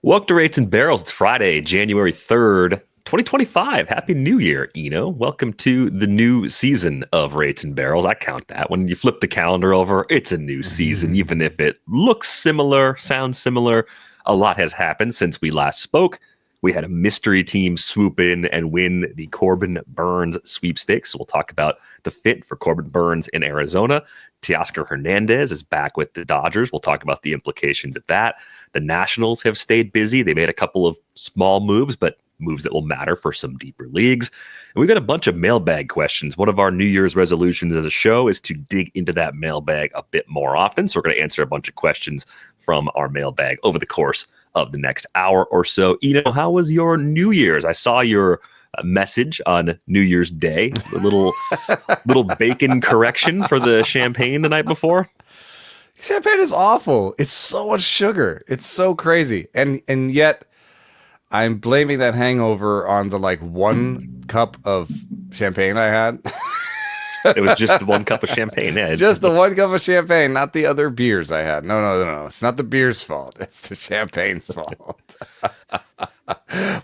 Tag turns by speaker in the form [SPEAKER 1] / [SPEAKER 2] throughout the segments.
[SPEAKER 1] Welcome to Rates and Barrels. It's Friday, January 3rd, 2025. Happy New Year, Eno. Welcome to the new season of Rates and Barrels. I count that. When you flip the calendar over, it's a new season. Even if it looks similar, sounds similar, a lot has happened since we last spoke. We had a mystery team swoop in and win the Corbin Burnes sweepstakes. So we'll talk about the fit for Corbin Burnes in Arizona. Teoscar Hernández is back with the Dodgers. We'll talk about the implications of that. The Nationals have stayed busy. They made a couple of small moves, but moves that will matter for some deeper leagues. And we've got a bunch of mailbag questions. One of our New Year's resolutions as a show is to dig into that mailbag a bit more often. So we're going to answer a bunch of questions from our mailbag over the course of the next hour or so. Eno, how was your New Year's? I saw your message on New Year's Day, a little bacon correction for the champagne the night before.
[SPEAKER 2] Champagne is awful. It's so much sugar. It's so crazy. And yet I'm blaming that hangover on the one cup of champagne I had.
[SPEAKER 1] It was just the one cup of champagne. Yeah,
[SPEAKER 2] just the one cup of champagne, not the other beers I had. No. It's not the beer's fault. It's the champagne's fault.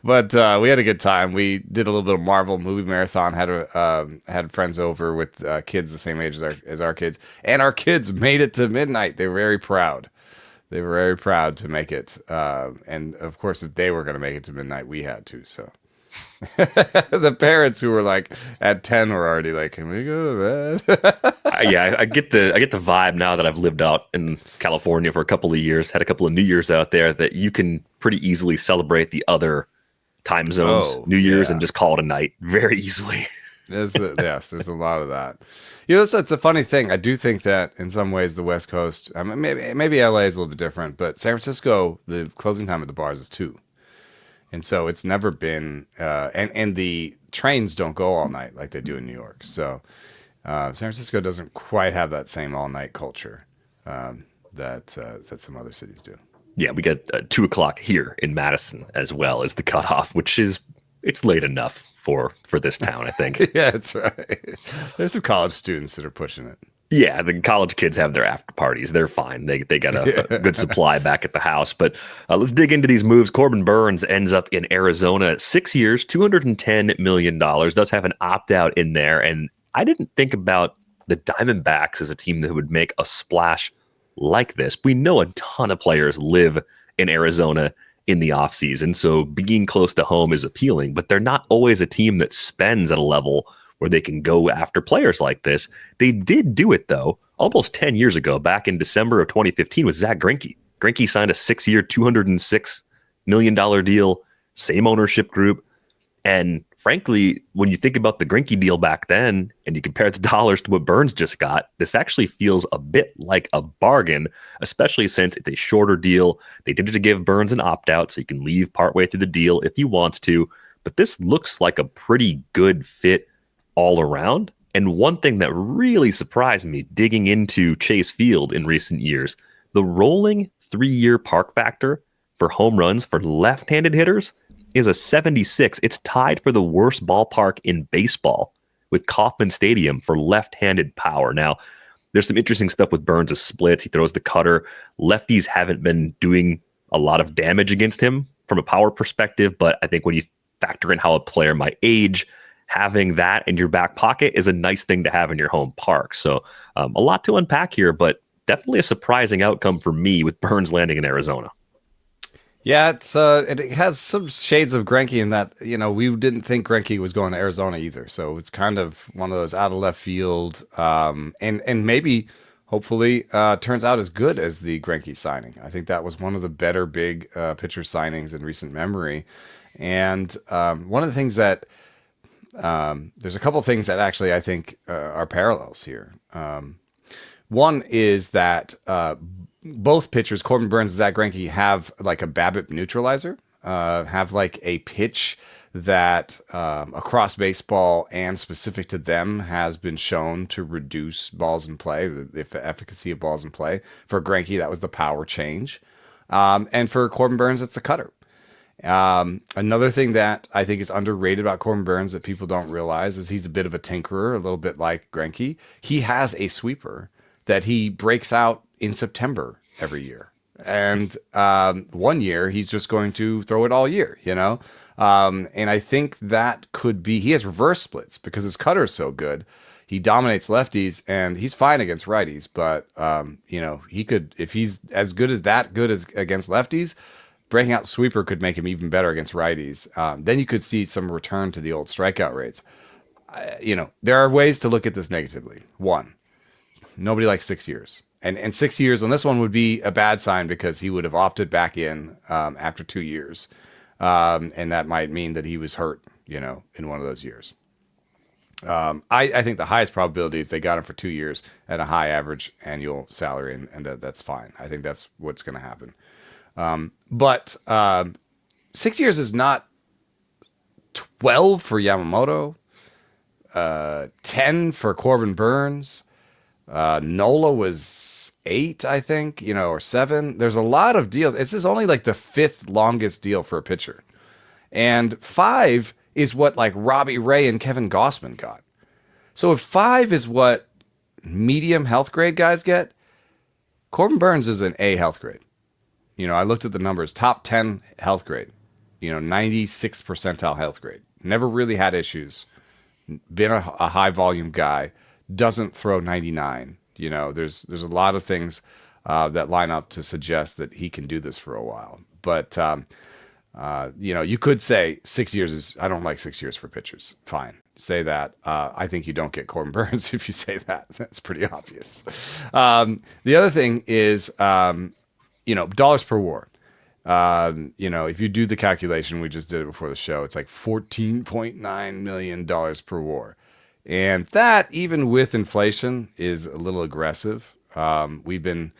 [SPEAKER 2] But we had a good time. We did a little bit of Marvel movie marathon. Had friends over with kids the same age as our kids, and our kids made it to midnight. They were very proud. They were very proud to make it. And of course, if they were going to make it to midnight, we had to. So the parents who were at 10 were already like, "Can we go to bed?"
[SPEAKER 1] Yeah, I get the vibe now that I've lived out in California for a couple of years, had a couple of New Years out there, that you can pretty easily celebrate the other time zones, New Year's, and just call it a night very easily.
[SPEAKER 2] Yes, there's a lot of that. It's a funny thing. I do think that in some ways the West Coast, maybe LA is a little bit different, but San Francisco, the closing time at the bars is 2. And so it's never been, and the trains don't go all night like they do in New York. So San Francisco doesn't quite have that same all night culture that some other cities do.
[SPEAKER 1] Yeah, we get 2 o'clock here in Madison as well as the cutoff, which it's late enough for this town, I think.
[SPEAKER 2] Yeah, that's right. There's some college students that are pushing it.
[SPEAKER 1] Yeah, the college kids have their after parties. They're fine. They got a good supply back at the house. But let's dig into these moves. Corbin Burnes ends up in Arizona, 6 years, $210 million, does have an opt-out in there. And I didn't think about the Diamondbacks as a team that would make a splash like this. We know a ton of players live in Arizona in the offseason, so being close to home is appealing, but they're not always a team that spends at a level where they can go after players like this. They did do it, though, almost 10 years ago, back in December of 2015 with Zach Greinke. Greinke signed a 6-year, $206 million deal, same ownership group. And frankly, when you think about the Greinke deal back then and you compare the dollars to what Burnes just got, this actually feels a bit like a bargain, especially since it's a shorter deal. They did it to give Burnes an opt-out so he can leave partway through the deal if he wants to. But this looks like a pretty good fit all around. And one thing that really surprised me digging into Chase Field in recent years, the rolling 3-year park factor for home runs for left-handed hitters is a 76. It's tied for the worst ballpark in baseball with Kauffman Stadium for left-handed power. Now, there's some interesting stuff with Burnes' splits. He throws the cutter. Lefties haven't been doing a lot of damage against him from a power perspective, but I think when you factor in how a player might age, having that in your back pocket is a nice thing to have in your home park. So a lot to unpack here, but definitely a surprising outcome for me with Burnes landing in Arizona.
[SPEAKER 2] Yeah, it has some shades of Greinke in that, we didn't think Greinke was going to Arizona either. So it's kind of one of those out of left field, and maybe, hopefully, turns out as good as the Greinke signing. I think that was one of the better big pitcher signings in recent memory. And one of the things that there's a couple of things that actually I think are parallels here. One is that both pitchers, Corbin Burnes and Zach Greinke, have a BABIP neutralizer, have a pitch that across baseball and specific to them has been shown to reduce balls in play, the efficacy of balls in play. For Greinke, that was the power change. And for Corbin Burnes, it's the cutter. Another thing that I think is underrated about Corbin Burnes that people don't realize is he's a bit of a tinkerer, a little bit like Greinke. He has a sweeper that he breaks out in September every year. And 1 year, he's just going to throw it all year, And I think that could be, he has reverse splits because his cutter is so good. He dominates lefties and he's fine against righties. But, he could, if he's as good as against lefties, breaking out sweeper could make him even better against righties. Then you could see some return to the old strikeout rates. There are ways to look at this negatively. One, nobody likes 6 years. And 6 years on this one would be a bad sign because he would have opted back in after 2 years. And that might mean that he was hurt, in one of those years. I think the highest probability is they got him for 2 years at a high average annual salary, and that's fine. I think that's what's going to happen. But 6 years is not 12 for Yamamoto, 10 for Corbin Burnes. Nola was 8, I think, or 7. There's a lot of deals. This is only like the 5th longest deal for a pitcher. And 5 is what like Robbie Ray and Kevin Gossman got. So if 5 is what medium health grade guys get, Corbin Burnes is an A health grade. I looked at the numbers, top 10 health grade, 96th percentile health grade. Never really had issues. Been a high volume guy. Doesn't throw 99. There's a lot of things that line up to suggest that he can do this for a while. But, you could say 6 years is, I don't like 6 years for pitchers. Fine. Say that. I think you don't get Corbin Burnes if you say that. That's pretty obvious. The other thing is, dollars per WAR. If you do the calculation, we just did it before the show, it's like $14.9 million per WAR. And that, even with inflation, is a little aggressive. We've been,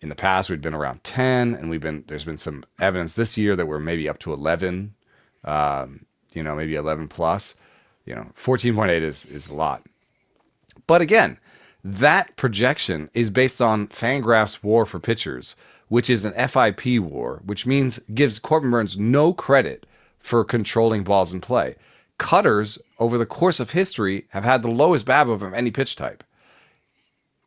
[SPEAKER 2] in the past, we've been around 10, and there's been some evidence this year that we're maybe up to 11, maybe 11 plus. 14.8 is a lot. But again, that projection is based on Fangraph's WAR for pitchers, which is an FIP WAR, which means gives Corbin Burnes no credit for controlling balls in play. Cutters, over the course of history, have had the lowest BABIP of any pitch type.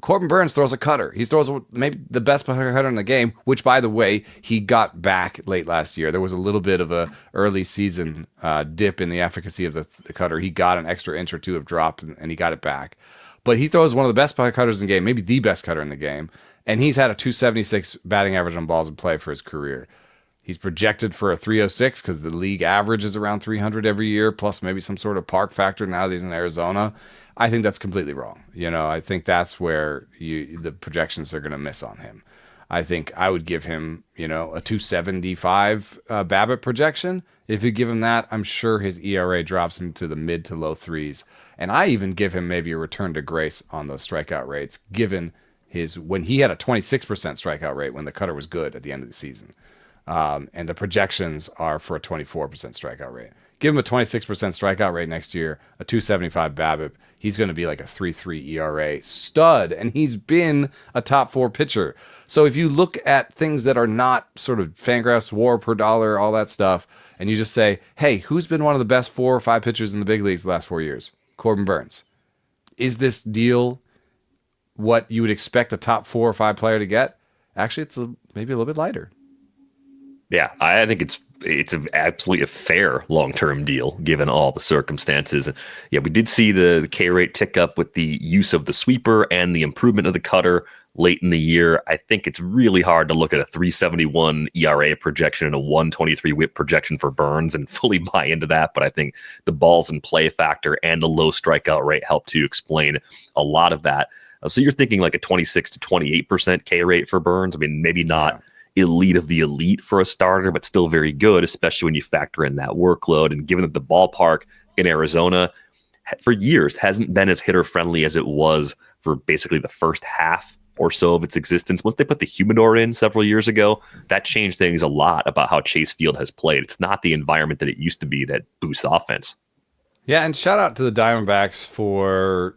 [SPEAKER 2] Corbin Burnes throws a cutter. He throws maybe the best cutter in the game, which, by the way, he got back late last year. There was a little bit of a early season dip in the efficacy of the cutter. He got an extra inch or two of drop, and he got it back. But he throws one of the best cutters in the game, maybe the best cutter in the game, and he's had a 276 batting average on balls in play for his career. He's projected for a 306 because the league average is around 300 every year, plus maybe some sort of park factor now that he's in Arizona. I think that's completely wrong. I think that's where the projections are going to miss on him. I think I would give him, a 275 BABIP projection. If you give him that, I'm sure his ERA drops into the mid to low threes. And I even give him maybe a return to grace on those strikeout rates, given when he had a 26% strikeout rate when the cutter was good at the end of the season. And the projections are for a 24% strikeout rate. Give him a 26% strikeout rate next year, a 275 BABIP. He's going to be like a 3.3 ERA stud, and he's been a top 4 pitcher. So if you look at things that are not sort of Fangraphs, WAR per dollar, all that stuff, and you just say, hey, who's been one of the best 4 or 5 pitchers in the big leagues the last 4 years? Corbin Burnes. Is this deal what you would expect a top 4 or 5 player to get? Actually, it's maybe a little bit lighter.
[SPEAKER 1] Yeah, I think it's absolutely a fair long-term deal given all the circumstances. Yeah, we did see the K rate tick up with the use of the sweeper and the improvement of the cutter late in the year. I think it's really hard to look at a 371 ERA projection and a 123 whip projection for Burnes and fully buy into that. But I think the balls in play factor and the low strikeout rate help to explain a lot of that. So you're thinking like a 26 to 28% K rate for Burnes. I mean, maybe not elite of the elite for a starter, but still very good, especially when you factor in that workload. And given that the ballpark in Arizona for years hasn't been as hitter friendly as it was for basically the first half or so of its existence. Once they put the humidor in several years ago, that changed things a lot about how Chase Field has played. It's not the environment that it used to be that boosts offense.
[SPEAKER 2] Yeah, and shout out to the Diamondbacks for,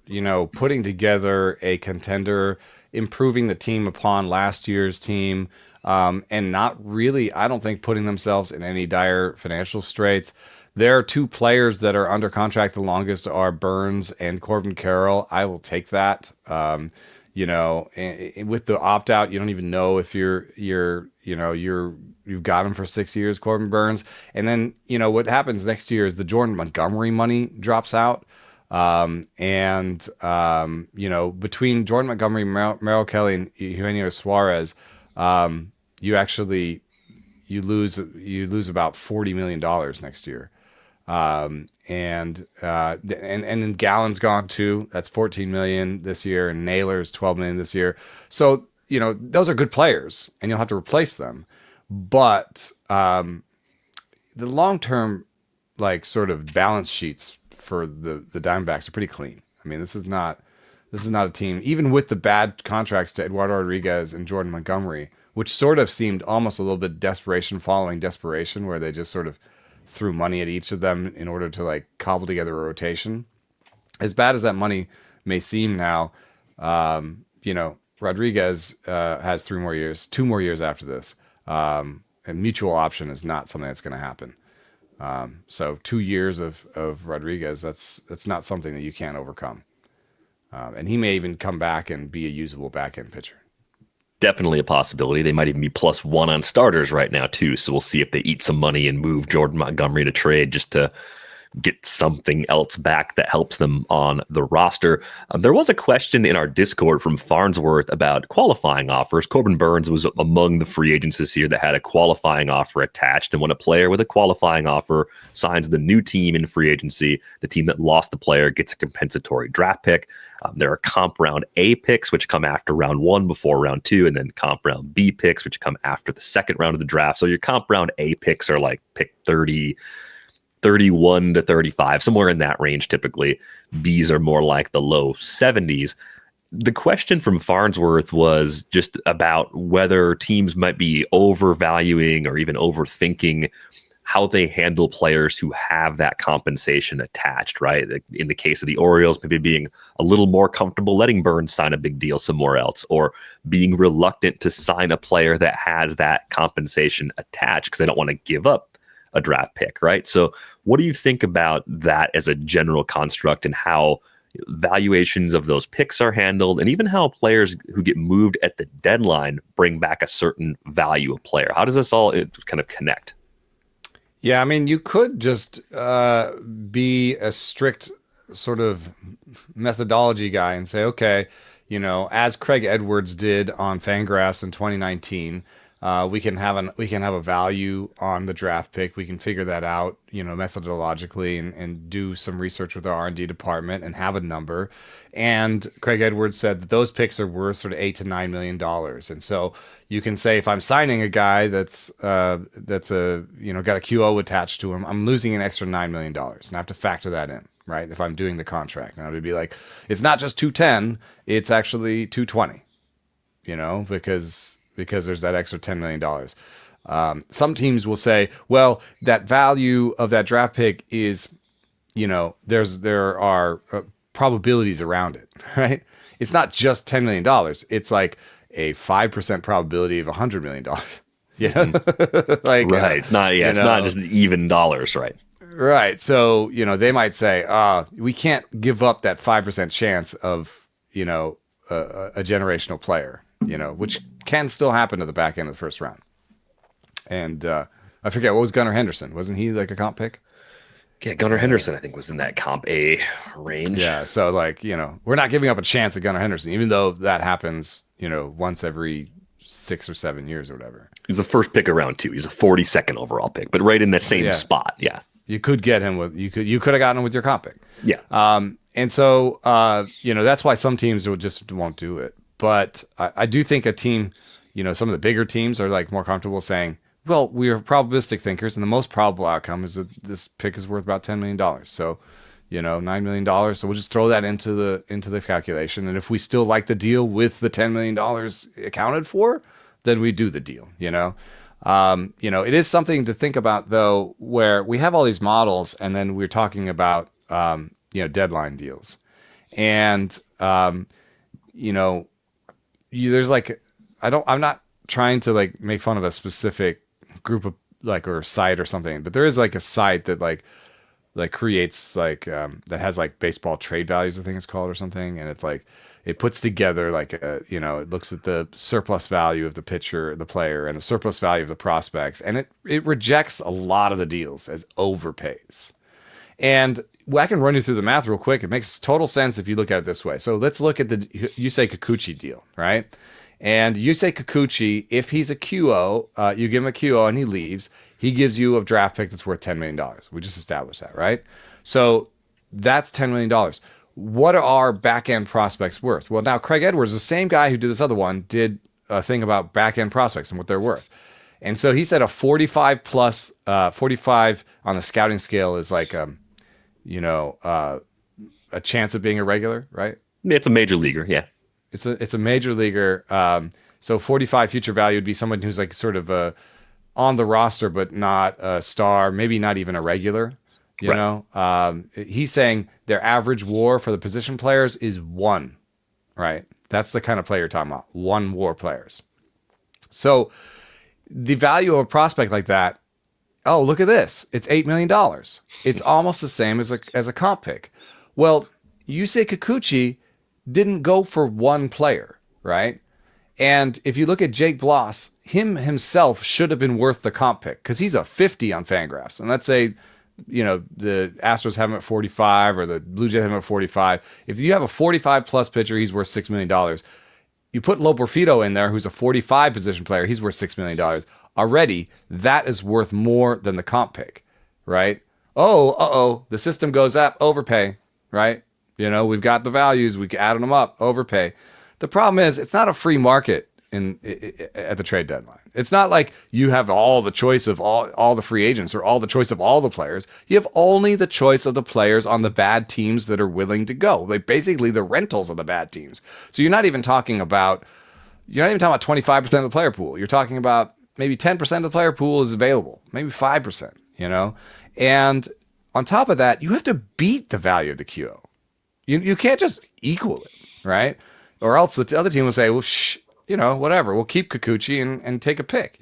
[SPEAKER 2] putting together a contender, improving the team upon last year's team, and not really, I don't think, putting themselves in any dire financial straits. There are 2 players that are under contract the longest are Burnes and Corbin Carroll. I will take that. and with the opt out, you don't even know if you've got him for 6 years, Corbin Burnes. And then, what happens next year is the Jordan Montgomery money drops out. Between Jordan Montgomery, Merrill Kelly, and Eugenio Suarez, you lose about $40 million next year. And then Gallen's gone too. That's $14 million this year, and Naylor's $12 million this year. So, those are good players, and you'll have to replace them. But the long-term, sort of balance sheets for the Diamondbacks are pretty clean. I mean, this is not a team, even with the bad contracts to Eduardo Rodriguez and Jordan Montgomery, which sort of seemed almost a little bit desperation following desperation, where they just sort of threw money at each of them in order to cobble together a rotation. As bad as that money may seem now, Rodriguez has 3 more years, 2 more years after this. And mutual option is not something that's going to happen. So 2 years of Rodriguez, that's not something that you can't overcome. And he may even come back and be a usable back-end pitcher.
[SPEAKER 1] Definitely a possibility. They might even be +1 on starters right now too. So we'll see if they eat some money and move Jordan Montgomery to trade just to get something else back that helps them on the roster. There was a question in our Discord from Farnsworth about qualifying offers. Corbin Burnes was among the free agents this year that had a qualifying offer attached. And when a player with a qualifying offer signs the new team in free agency, the team that lost the player gets a compensatory draft pick. There are comp round A picks, which come after round 1 before round 2, and then comp round B picks, which come after the second round of the draft. So your comp round A picks are pick 30, 31 to 35, somewhere in that range typically. B's are more like the low 70s. The question from Farnsworth was just about whether teams might be overvaluing or even overthinking how they handle players who have that compensation attached, right? In the case of the Orioles, maybe being a little more comfortable letting Burnes sign a big deal somewhere else, or being reluctant to sign a player that has that compensation attached because they don't want to give up a draft pick, right? So what do you think about that as a general construct, and how valuations of those picks are handled, and even how players who get moved at the deadline bring back a certain value of player? How does this all kind of connect?
[SPEAKER 2] Yeah, I mean, you could just be a strict sort of methodology guy and say, okay, as Craig Edwards did on Fangraphs in 2019, we can have a value on the draft pick. We can figure that out, methodologically, and do some research with our R&D department and have a number. And Craig Edwards said that those picks are worth sort of $8 to $9 million. And so you can say, if I'm signing a guy that's got a QO attached to him, I'm losing an extra $9 million, and I have to factor that in, right? If I'm doing the contract, now it'd be it's not just 210, it's actually 220, because there's that extra $10 million. Some teams will say, well, that value of that draft pick is, there are probabilities around it, right? It's not just $10 million. It's like a 5% probability of $100 million.
[SPEAKER 1] Right. It's not, it's not just even dollars, right?
[SPEAKER 2] Right. So, they might say, we can't give up that 5% chance of, a generational player, which can still happen to the back end of the first round. And I forget, what was Gunnar Henderson? Wasn't he a comp pick?
[SPEAKER 1] Yeah, Gunnar Henderson, I think, was in that comp A range.
[SPEAKER 2] Yeah, so we're not giving up a chance at Gunnar Henderson, even though that happens, once every 6 or 7 years or whatever.
[SPEAKER 1] He's the first pick of round 2. He's a 42nd overall pick, but right in the same spot. Yeah,
[SPEAKER 2] you could get him you could have gotten him with your comp pick.
[SPEAKER 1] Yeah.
[SPEAKER 2] And so that's why some teams won't do it. But I do think a team, some of the bigger teams are more comfortable saying, well, we are probabilistic thinkers, and the most probable outcome is that this pick is worth about $10 million. So, $9 million. So we'll just throw that into the calculation. And if we still like the deal with the $10 million accounted for, then we do the deal, It is something to think about, though, where we have all these models, and then we're talking about, deadline deals. And, there's I'm not trying to make fun of a specific group of or site or something, but there is a site that like creates like that has like baseball trade values, I think it's called, or something, and it's like it puts together like it looks at the surplus value of the pitcher, the player, and the surplus value of the prospects, and it rejects a lot of the deals as overpays. And I can run you through the math real quick. It makes total sense if you look at it this way. So let's look at the Yusei Kikuchi deal, right? And Yusei Kikuchi, if he's a QO, you give him a QO and he leaves, he gives you a draft pick that's worth $10 million. We just established that, right? So that's $10 million. What are our back-end prospects worth? Well, now Craig Edwards, the same guy who did this other one, did a thing about back-end prospects and what they're worth. And so he said a 45 plus, 45 on the scouting scale is like, a chance of being a regular, right?
[SPEAKER 1] It's a major leaguer, yeah.
[SPEAKER 2] It's a major leaguer. So 45 future value would be someone who's like sort of on the roster, but not a star, maybe not even a regular. You know, he's saying their average WAR for the position players is 1, right? That's the kind of player you're talking about, 1 WAR players. So the value of a prospect like that, oh, look at this, it's $8 million. It's almost the same as a comp pick. Well, Yusei Kikuchi didn't go for 1 player, right? And if you look at Jake Bloss, himself should have been worth the comp pick because he's a 50 on Fangraphs. And let's say, the Astros have him at 45 or the Blue Jays have him at 45. If you have a 45 plus pitcher, he's worth $6 million. You put Loporfito in there, who's a 45 position player, he's worth $6 million. Already, that is worth more than the comp pick, right? The system goes up, overpay, right? We've got the values, we added them up, overpay. The problem is, it's not a free market at the trade deadline. It's not like you have all the choice of all the free agents or all the choice of all the players. You have only the choice of the players on the bad teams that are willing to go. Like basically the rentals of the bad teams. So you're not even talking about 25% of the player pool. You're talking about maybe 10% of the player pool is available, maybe 5%, And on top of that, you have to beat the value of the QO. You can't just equal it, right? Or else the other team will say, well, whatever, we'll keep Kikuchi and take a pick,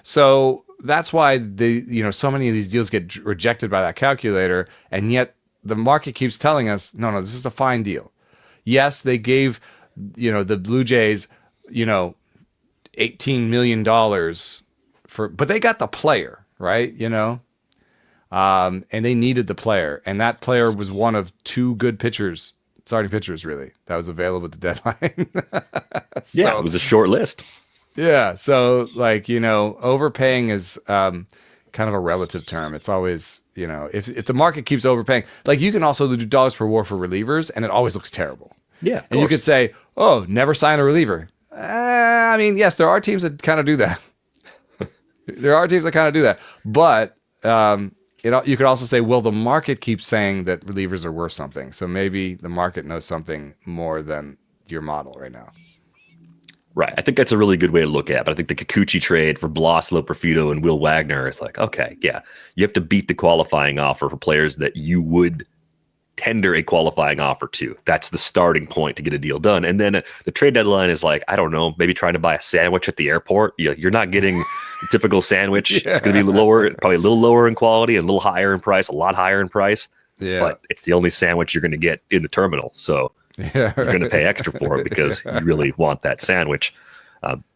[SPEAKER 2] So that's why so many of these deals get rejected by that calculator, and yet the market keeps telling us, no, this is a fine deal. Yes, they gave, the Blue Jays, $18 million but they got the player, right? And they needed the player, and that player was one of 2 good pitchers, starting pitchers, really, that was available at the deadline.
[SPEAKER 1] Yeah, it was a short list.
[SPEAKER 2] Yeah, so overpaying is kind of a relative term. It's always, if the market keeps overpaying, like you can also do dollars per WAR for relievers, and it always looks terrible.
[SPEAKER 1] Yeah,
[SPEAKER 2] and you could say, oh, never sign a reliever. Yes, there are teams that kind of do that. But you could also say, well, the market keeps saying that relievers are worth something. So maybe the market knows something more than your model right now.
[SPEAKER 1] Right. I think that's a really good way to look at it. But I think the Kikuchi trade for Bloss, Loporfito, and Will Wagner is like, okay, yeah, you have to beat the qualifying offer for players that you would tender a qualifying offer to. That's the starting point to get a deal done. And then the trade deadline is like, I don't know, maybe trying to buy a sandwich at the airport. You're not getting the typical sandwich. Yeah. It's going to be lower, probably a little lower in quality and a little higher in price, a lot higher in price. Yeah. But it's the only sandwich you're going to get in the terminal. So you're going to pay extra for it because you really want that sandwich.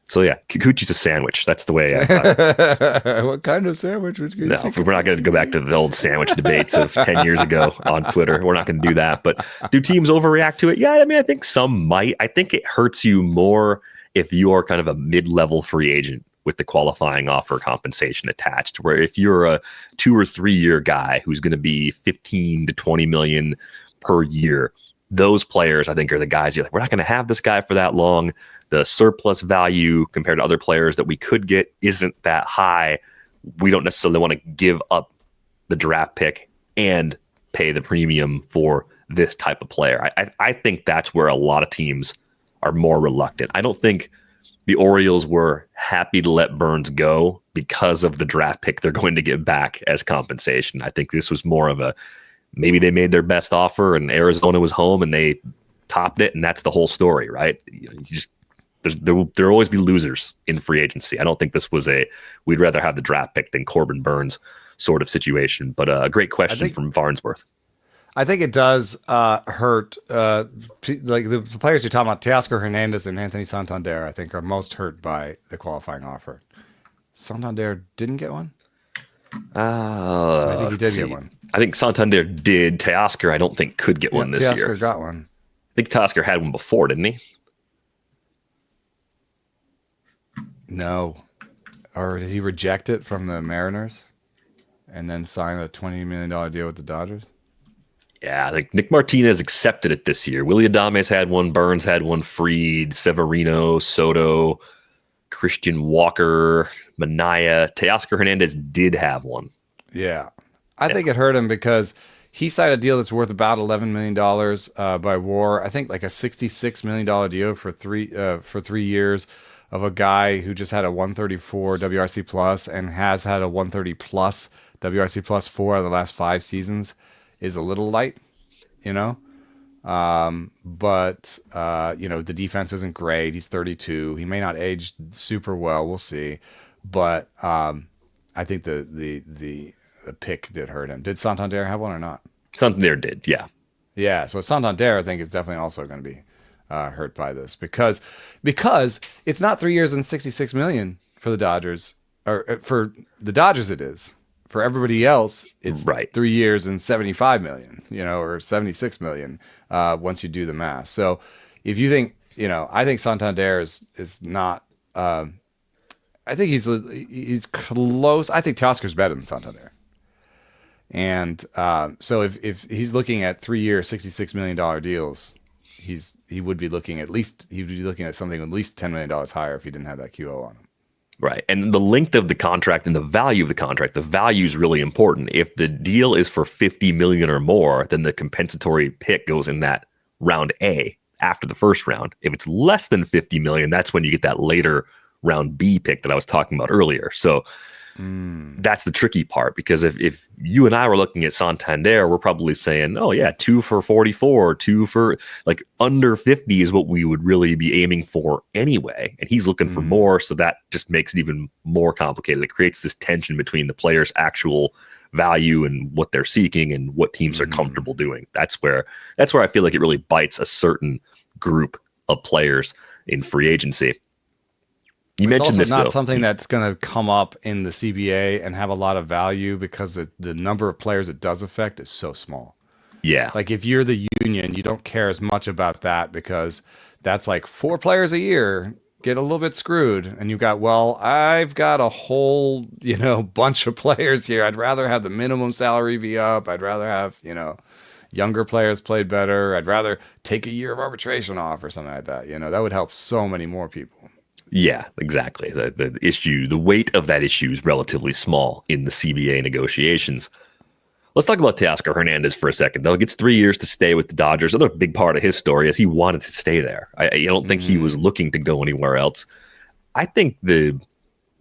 [SPEAKER 1] So yeah, Kikuchi's a sandwich. That's the way I
[SPEAKER 2] What kind of sandwich would you
[SPEAKER 1] No, we're not going to go back to the old sandwich debates of 10 years ago on Twitter. We're not going to do that. But do teams overreact to it? Yeah, I think some might. I think it hurts you more if you are kind of a mid-level free agent with the qualifying offer compensation attached, where if you're a 2 or 3 year guy who's going to be 15 to 20 million per year, those players, I think, are the guys you're like, we're not going to have this guy for that long. The surplus value compared to other players that we could get isn't that high. We don't necessarily want to give up the draft pick and pay the premium for this type of player. I think that's where a lot of teams are more reluctant. I don't think the Orioles were happy to let Burnes go because of the draft pick they're going to get back as compensation. I think this was more of a, maybe they made their best offer and Arizona was home and they topped it, and that's the whole story, right? There'll always be losers in free agency. I don't think this was we'd rather have the draft pick than Corbin Burnes sort of situation. But a great question from Farnsworth.
[SPEAKER 2] I think it does hurt. Like the players you're talking about, Teoscar Hernández and Anthony Santander, I think are most hurt by the qualifying offer. Santander didn't get one? I think he did get one.
[SPEAKER 1] I think Santander did. Teoscar, I don't think could get one this year.
[SPEAKER 2] Teoscar got one.
[SPEAKER 1] I think Teoscar had one before, didn't he?
[SPEAKER 2] No. Or did he reject it from the Mariners and then sign a $20 million deal with the Dodgers?
[SPEAKER 1] Yeah, I think Nick Martinez accepted it this year. Willy Adames had one, Burnes had one, Fried, Severino, Soto, Christian Walker, Minaya. Teoscar Hernandez did have one.
[SPEAKER 2] Yeah. I think it hurt him because he signed a deal that's worth about $11 million by WAR. I think like a $66 million deal for 3 years of a guy who just had a 134 WRC plus and has had a 130 plus WRC plus 4 out of the last 5 seasons is a little light, you know? But the defense isn't great. He's 32. He may not age super well. We'll see. But I think the pick did hurt him. Did Santander have one or not?
[SPEAKER 1] Santander did, yeah.
[SPEAKER 2] Yeah, so Santander, I think, is definitely also going to be hurt by this because it's not 3 years and $66 million for the Dodgers, or for the Dodgers it is. For everybody else, it's 3 years and $75 million, or $76 million once you do the math. So if you think, I think Santander is not. I think he's close. I think Teoscar's better than Santander. And so if he's looking at 3 year, $66 million deals, he would be looking at something at least $10 million higher if he didn't have that QO on him.
[SPEAKER 1] Right. And the length of the contract and the value of the contract, the value is really important. If the deal is for $50 million or more, then the compensatory pick goes in that round A after the first round. If it's less than $50 million, that's when you get that later round B pick that I was talking about earlier. So that's the tricky part, because if you and I were looking at Santander, we're probably saying, oh yeah, 2 for 44, 2 for like under 50 is what we would really be aiming for anyway. And he's looking for more. So that just makes it even more complicated. It creates this tension between the player's actual value and what they're seeking and what teams are comfortable doing. That's where I feel like it really bites a certain group of players in free agency. You mentioned this,
[SPEAKER 2] though. It's not something that's going to come up in the CBA and have a lot of value because the number of players it does affect is so small.
[SPEAKER 1] Yeah.
[SPEAKER 2] Like if you're the union, you don't care as much about that because that's like 4 players a year get a little bit screwed. And you've got, I've got a whole, bunch of players here. I'd rather have the minimum salary be up. I'd rather have, younger players played better. I'd rather take a year of arbitration off or something like that. That would help so many more people.
[SPEAKER 1] Yeah, exactly. The issue, the weight of that issue is relatively small in the CBA negotiations. Let's talk about Teoscar Hernández for a second, though. He gets 3 years to stay with the Dodgers. Another big part of his story is he wanted to stay there. I don't think he was looking to go anywhere else. I think the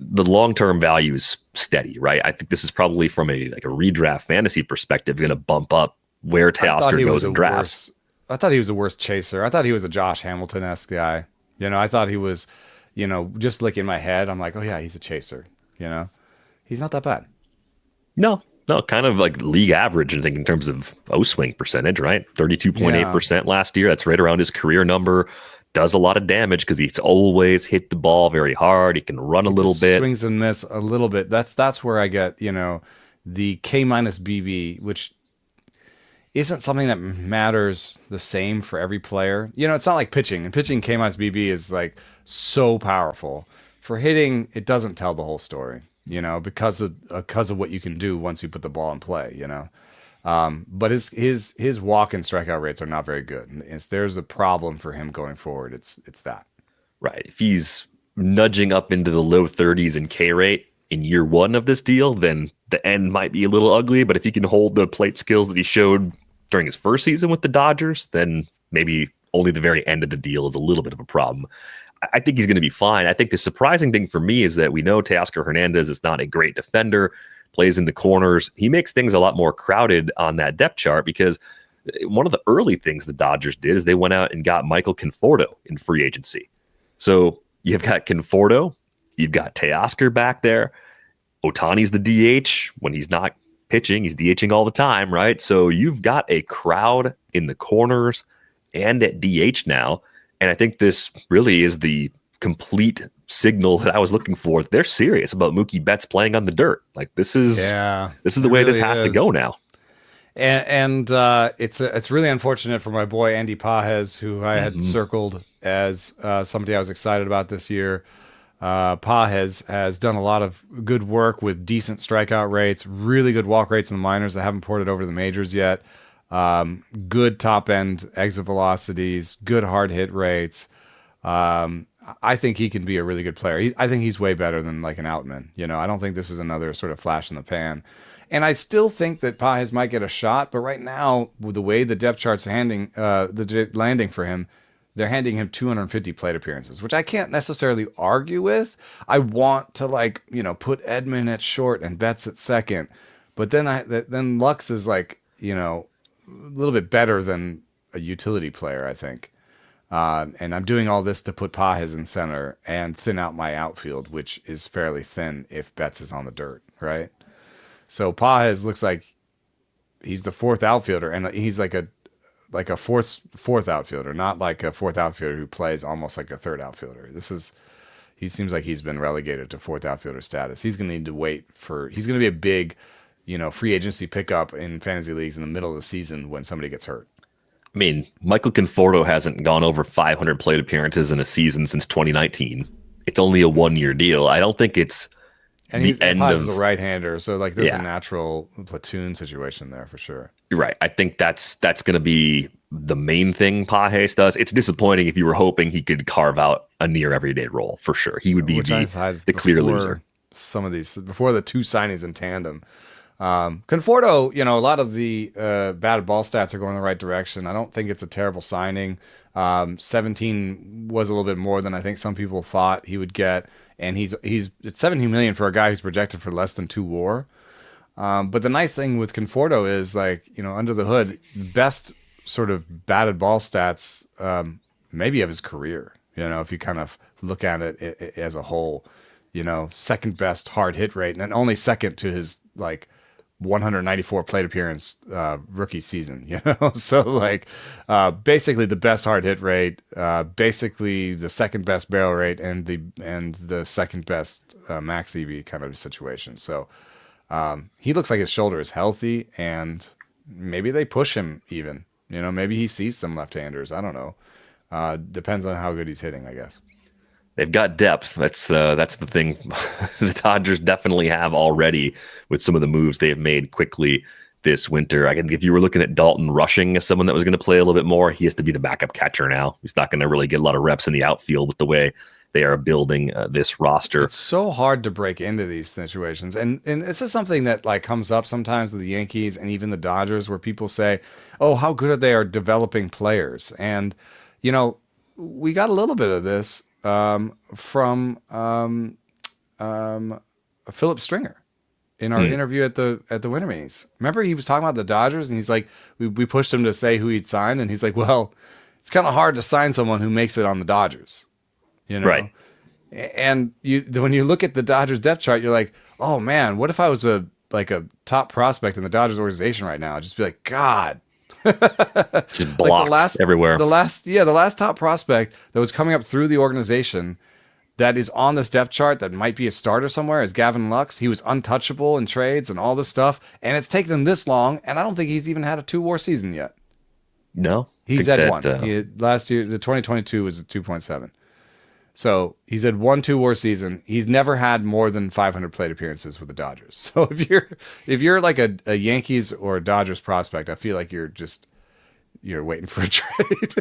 [SPEAKER 1] long-term value is steady, right? I think this is probably from a redraft fantasy perspective going to bump up where Teoscar goes in drafts.
[SPEAKER 2] I thought he was a worse chaser. I thought he was a Josh Hamilton-esque guy. I thought he was... just like in my head, I'm like, oh yeah, he's a chaser. He's not that bad.
[SPEAKER 1] No, kind of like league average, I think, in terms of O-swing percentage, right? 32.8% last year. That's right around his career number. Does a lot of damage because he's always hit the ball very hard. He can run a little bit.
[SPEAKER 2] Swings and miss a little bit. That's where I get, the K minus BB, which isn't something that matters the same for every player. It's not like pitching. And pitching K minus BB is like so powerful. For hitting, it doesn't tell the whole story, because of what you can do once you put the ball in play, But his walk and strikeout rates are not very good. And if there's a problem for him going forward, it's that.
[SPEAKER 1] Right. If he's nudging up into the low 30s in K rate in year one of this deal, then the end might be a little ugly. But if he can hold the plate skills that he showed during his first season with the Dodgers, then maybe only the very end of the deal is a little bit of a problem. I think he's going to be fine. I think the surprising thing for me is that we know Teoscar Hernández is not a great defender, plays in the corners. He makes things a lot more crowded on that depth chart because one of the early things the Dodgers did is they went out and got Michael Conforto in free agency. So you've got Conforto, you've got Teoscar back there. Ohtani's the DH. When he's not pitching, he's DHing all the time, right? So you've got a crowd in the corners and at DH now. And I think this really is the complete signal that I was looking for. They're serious about Mookie Betts playing on the dirt. Like this is the way this has to go now.
[SPEAKER 2] And it's really unfortunate for my boy Andy Pages, who I had circled as somebody I was excited about this year. Pages has done a lot of good work with decent strikeout rates, really good walk rates in the minors that haven't ported over to the majors yet. Good top end exit velocities, good hard hit rates. I think he can be a really good player. I think he's way better than like an Outman. I don't think this is another sort of flash in the pan. And I still think that Pages might get a shot, but right now, with the way the depth charts are landing for him, they're handing him 250 plate appearances, which I can't necessarily argue with. I want to put Edman at short and Betts at second, but then Lux is a little bit better than a utility player, I think. And I'm doing all this to put Pages in center and thin out my outfield, which is fairly thin if Betts is on the dirt, right? So Pages looks like he's the fourth outfielder, and he's like a fourth outfielder, not like a fourth outfielder who plays almost like a third outfielder. He seems like he's been relegated to fourth outfielder status. He's going to need to wait he's going to be a big, free agency pickup in fantasy leagues in the middle of the season when somebody gets hurt.
[SPEAKER 1] I mean, Michael Conforto hasn't gone over 500 plate appearances in a season since 2019. It's only a 1-year deal. I don't think it's the end of...
[SPEAKER 2] He's a right-hander, so there's a natural platoon situation there for sure.
[SPEAKER 1] You're right. I think that's going to be the main thing Pages does. It's disappointing if you were hoping he could carve out a near everyday role, for sure. He would be the clear loser.
[SPEAKER 2] Some of these, before the two signings in tandem. Conforto, a lot of the batted ball stats are going in the right direction. I don't think it's a terrible signing. 17 was a little bit more than I think some people thought he would get, and it's $17 million for a guy who's projected for less than 2 WAR. But the nice thing with Conforto is under the hood, best sort of batted ball stats maybe of his career. If you kind of look at it as a whole, second best hard hit rate, and only second to his 194 plate appearance rookie season. So basically the best hard hit rate, basically the second best barrel rate, and the second best max EV kind of situation. So he looks like his shoulder is healthy, and maybe they push him even. Maybe he sees some left-handers. I don't know. Depends on how good he's hitting, I guess.
[SPEAKER 1] They've got depth. That's the thing the Dodgers definitely have already with some of the moves they have made quickly this winter. I think if you were looking at Dalton Rushing as someone that was going to play a little bit more, he has to be the backup catcher now. He's not going to really get a lot of reps in the outfield with the way they are building this roster.
[SPEAKER 2] It's so hard to break into these situations. And this is something that comes up sometimes with the Yankees and even the Dodgers, where people say, oh, how good they are developing players. And, we got a little bit of this from Philip Stringer in our interview at the winter meetings. Remember, he was talking about the Dodgers, and he's like, we pushed him to say who he'd sign, and he's like, well, it's kind of hard to sign someone who makes it on the Dodgers,
[SPEAKER 1] right?
[SPEAKER 2] And when you look at the Dodgers depth chart, you're like, oh man, what if I was a top prospect in the Dodgers organization right now? I'd just be like, God.
[SPEAKER 1] Just blocked everywhere.
[SPEAKER 2] The last top prospect that was coming up through the organization that is on this depth chart that might be a starter somewhere is Gavin Lux. He was untouchable in trades and all this stuff, and it's taken him this long, and I don't think he's even had a 2 WAR season yet.
[SPEAKER 1] No,
[SPEAKER 2] he's had one. Last year, the 2022 was a 2.7. So he's had 1 2 WAR season. He's never had more than 500 plate appearances with the Dodgers. So if you're like a Yankees or a Dodgers prospect, I feel like you're waiting for a trade.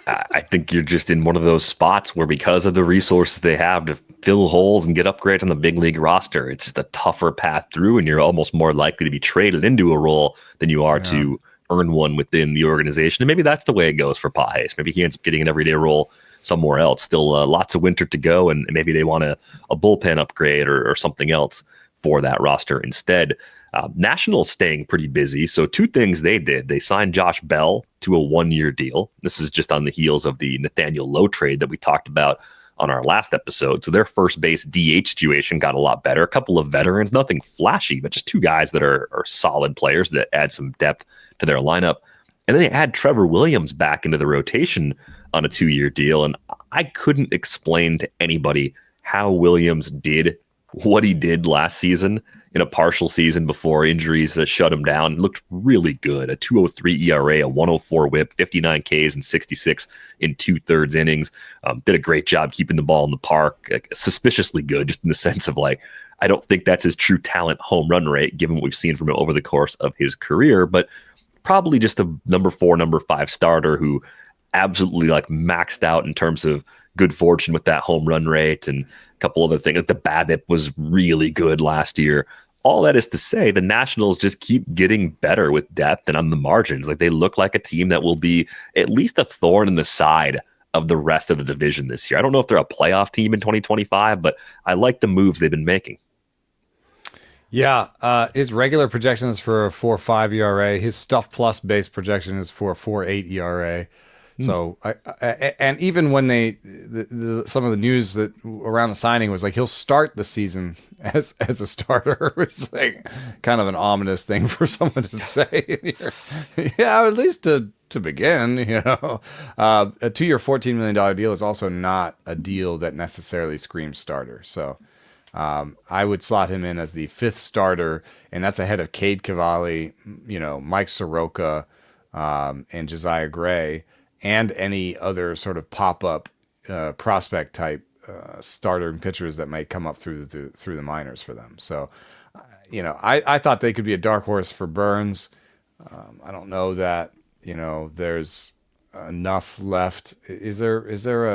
[SPEAKER 1] I think you're just in one of those spots where, because of the resources they have to fill holes and get upgrades on the big league roster, it's just a tougher path through, and you're almost more likely to be traded into a role than you are to earn one within the organization. And maybe that's the way it goes for Pages. Maybe he ends up getting an everyday role somewhere else. Still lots of winter to go, and maybe they want a bullpen upgrade or something else for that roster instead. Nationals staying pretty busy. So 2 things they did. They signed Josh Bell to a 1-year deal. This is just on the heels of the Nathaniel Lowe trade that we talked about on our last episode. So their first base DH situation got a lot better. A couple of veterans, nothing flashy, but just two guys that are solid players that add some depth to their lineup. And then they add Trevor Williams back into the rotation on a 2-year deal. And I couldn't explain to anybody how Williams did what he did last season in a partial season before injuries shut him down. It looked really good. A 2.03 ERA, a 104 whip, 59 Ks and 66 in 2/3 innings. Did a great job keeping the ball in the park. Suspiciously good, just in the sense of like, I don't think that's his true talent home run rate, given what we've seen from him over the course of his career, but probably just a number 4, number 5 starter who absolutely like maxed out in terms of good fortune with that home run rate and a couple other things. The BABIP was really good last year. All that is to say, the Nationals just keep getting better with depth and on the margins. Like, they look like a team that will be at least a thorn in the side of the rest of the division this year. I don't know if they're a playoff team in 2025, but I like the moves they've been making.
[SPEAKER 2] Yeah, his regular projection is for a 4.5 ERA. His Stuff Plus base projection is for a 4.8 ERA. So, and even when some of the news that around the signing was like he'll start the season as a starter, it's like kind of an ominous thing for someone to say. Yeah, at least to begin, you know. A 2-year, $14 million deal is also not a deal that necessarily screams starter. So, I would slot him in as the 5th starter, and that's ahead of Cade Cavalli, you know, Mike Soroka, and Josiah Gray, and any other sort of pop-up prospect type starter and pitchers that might come up through the minors for them. So, you know, I thought they could be a dark horse for Burnes. I don't know that, you know, there's enough left. Is there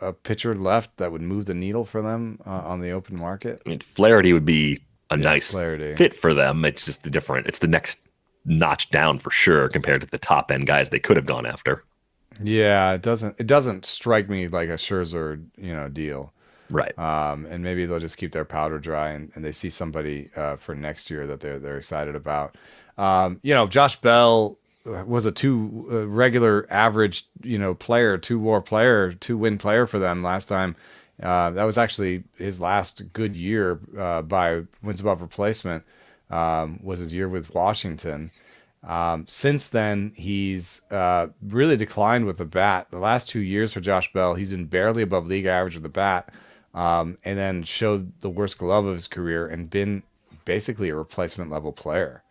[SPEAKER 2] a pitcher left that would move the needle for them on the open market?
[SPEAKER 1] I mean, Flaherty would be a nice
[SPEAKER 2] Flaherty
[SPEAKER 1] fit for them. It's just it's the next notch down for sure compared to the top end guys they could have gone after.
[SPEAKER 2] Yeah, it doesn't strike me like a Scherzer, you know, deal.
[SPEAKER 1] Right.
[SPEAKER 2] And maybe they'll just keep their powder dry and they see somebody for next year that they're excited about. You know, Josh Bell was a regular average, you know, player, 2-WAR player, 2-win player for them last time. That was actually his last good year by wins above replacement, was his year with Washington. Since then, he's really declined with the bat. The last 2 years for Josh Bell, he's been barely above league average with the bat, and then showed the worst glove of his career and been basically a replacement level player.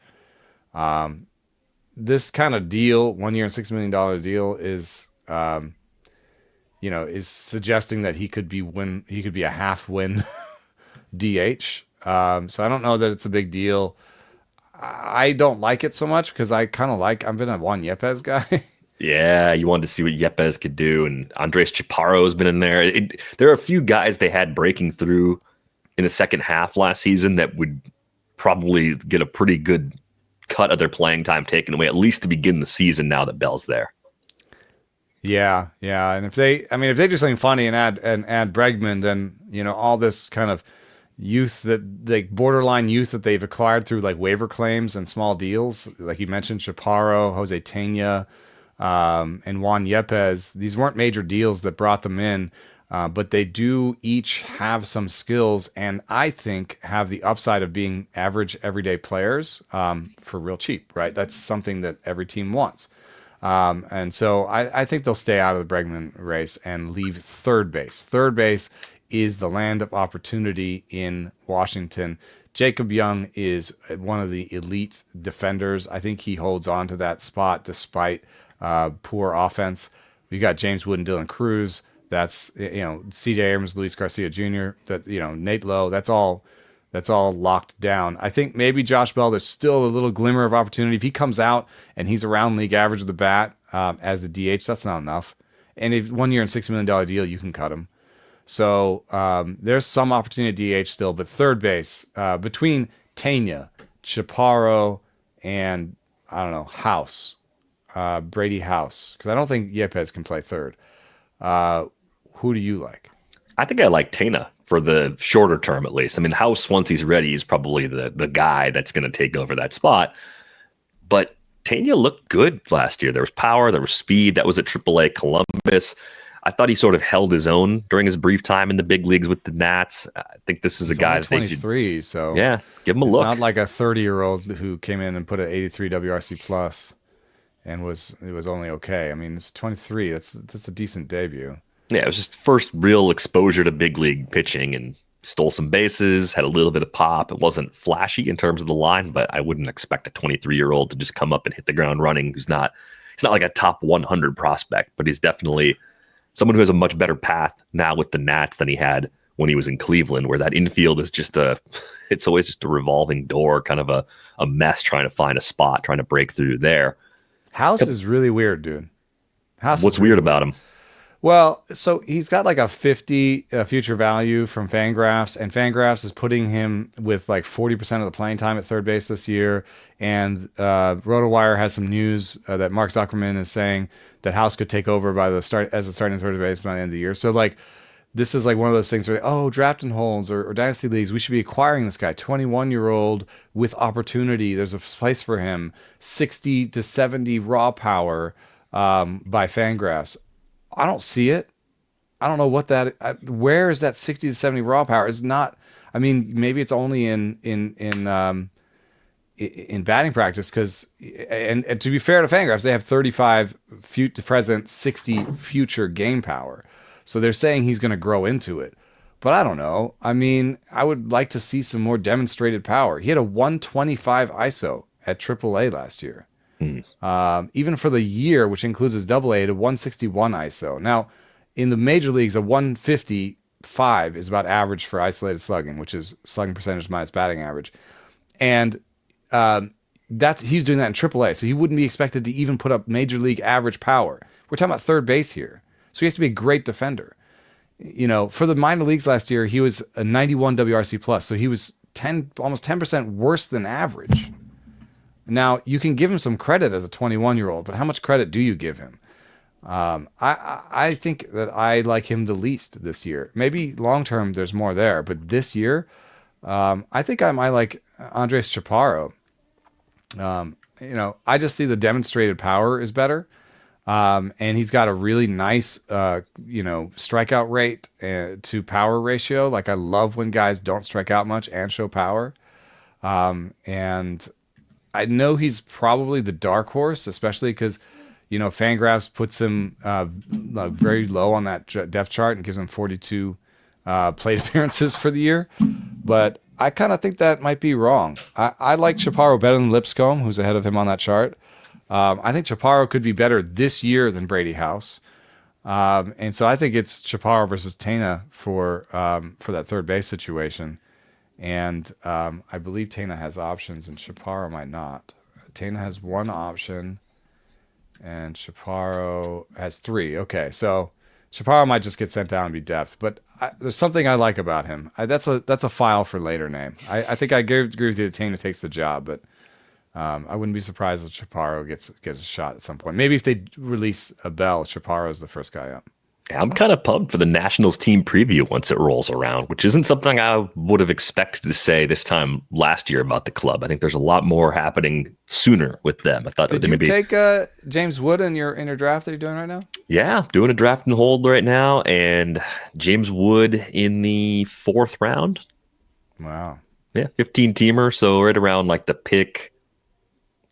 [SPEAKER 2] This kind of deal, 1 year and $6 million deal, is you know, is suggesting that he could be a half-win DH. So I don't know that it's a big deal. I don't like it so much because I've been a Juan Yepez guy.
[SPEAKER 1] Yeah, you wanted to see what Yepez could do, and Andres Chaparro's been in there. There are a few guys they had breaking through in the second half last season that would probably get a pretty good cut of their playing time taken away, at least to begin the season now that Bell's there. Yeah.
[SPEAKER 2] And if they do something funny and add Bregman, then, you know, all this kind of youth borderline youth that they've acquired through like waiver claims and small deals, like you mentioned, Chaparro, Jose Tena, and Juan Yepez. These weren't major deals that brought them in, but they do each have some skills, and I think have the upside of being average everyday players for real cheap. Right, that's something that every team wants. And so I think they'll stay out of the Bregman race and leave third base. Third base is the land of opportunity in Washington. Jacob Young is one of the elite defenders. I think he holds on to that spot despite poor offense. We got James Wood and Dylan Cruz. That's, you know, C.J. Abrams, Luis Garcia Jr. That, you know, Nate Lowe. That's all locked down. I think maybe Josh Bell, there's still a little glimmer of opportunity. If he comes out and he's around league average of the bat as the DH, that's not enough. And if 1 year and $6 million deal, you can cut him. So there's some opportunity at DH still, but third base, between Tena, Chaparro, and, I don't know, House, Brady House, because I don't think Yepez can play third. Who do you like?
[SPEAKER 1] I think I like Tena for the shorter term, at least. I mean, House, once he's ready, is probably the guy that's going to take over that spot. But Tena looked good last year. There was power, there was speed. That was at AAA Columbus. I thought he sort of held his own during his brief time in the big leagues with the Nats. I think this is a guy that
[SPEAKER 2] 23, so
[SPEAKER 1] yeah, give him a look.
[SPEAKER 2] It's not like a 30-year-old who came in and put an 83 WRC plus and it was only okay. I mean, it's 23. That's a decent debut.
[SPEAKER 1] Yeah, it was just first real exposure to big league pitching, and stole some bases, had a little bit of pop. It wasn't flashy in terms of the line, but I wouldn't expect a 23-year-old to just come up and hit the ground running. He's not like a top 100 prospect, but he's definitely someone who has a much better path now with the Nats than he had when he was in Cleveland, where that infield is just it's always just a revolving door, kind of a mess trying to find a spot, trying to break through there.
[SPEAKER 2] House is really weird, dude.
[SPEAKER 1] What's weird about him?
[SPEAKER 2] Well, so he's got like a 50 future value from Fangraphs, and Fangraphs is putting him with like 40% of the playing time at third base this year. And RotoWire has some news that Mark Zuckerman is saying that House could take over as a starting third base by the end of the year. So like, this is like one of those things where, draft and holds or dynasty leagues, we should be acquiring this guy, 21-year-old with opportunity. There's a place for him, 60 to 70 raw power by Fangraphs. I don't see it. I don't know where is that 60 to 70 raw power? It's not. I mean, maybe it's only in batting practice because, and to be fair to Fangraphs, they have 35 present, 60 future game power. So they're saying he's going to grow into it. But I don't know. I mean, I would like to see some more demonstrated power. He had a 125 ISO at AAA last year. Even for the year, which includes his AA, to 161 ISO. Now, in the major leagues, a 155 is about average for isolated slugging, which is slugging percentage minus batting average. And he's doing that in AAA, so he wouldn't be expected to even put up major league average power. We're talking about third base here. So he has to be a great defender. You know, for the minor leagues last year, he was a 91 WRC plus, so he was almost 10% worse than average. Now, you can give him some credit as a 21-year-old, but how much credit do you give him? I think that I like him the least this year. Maybe long-term there's more there, but this year, I think I might like Andres Chaparro. I just see the demonstrated power is better. And he's got a really nice, strikeout rate to power ratio. Like, I love when guys don't strike out much and show power. And I know he's probably the dark horse, especially because, Fangraphs puts him very low on that depth chart and gives him 42 plate appearances for the year. But I kind of think that might be wrong. I like Chaparro better than Lipscomb, who's ahead of him on that chart. I think Chaparro could be better this year than Brady House. And so I think it's Chaparro versus Tena for that third base situation. And I believe Tena has options and Chaparro might not. Tena has one option and Chaparro has three. Okay, so Chaparro might just get sent down and be depth. But there's something I like about him. That's a file for later name. I think I agree with you that Tena takes the job, but I wouldn't be surprised if Chaparro gets a shot at some point. Maybe if they release a Bell, Chaparro is the first guy up.
[SPEAKER 1] I'm kind of pumped for the Nationals team preview once it rolls around, which isn't something I would have expected to say this time last year about the club. I think there's a lot more happening sooner with them. I thought
[SPEAKER 2] Did you take James Wood in your draft that you're doing right now?
[SPEAKER 1] Yeah, doing a draft and hold right now, and James Wood in the 4th round.
[SPEAKER 2] Wow.
[SPEAKER 1] Yeah, 15-teamer, so right around like the pick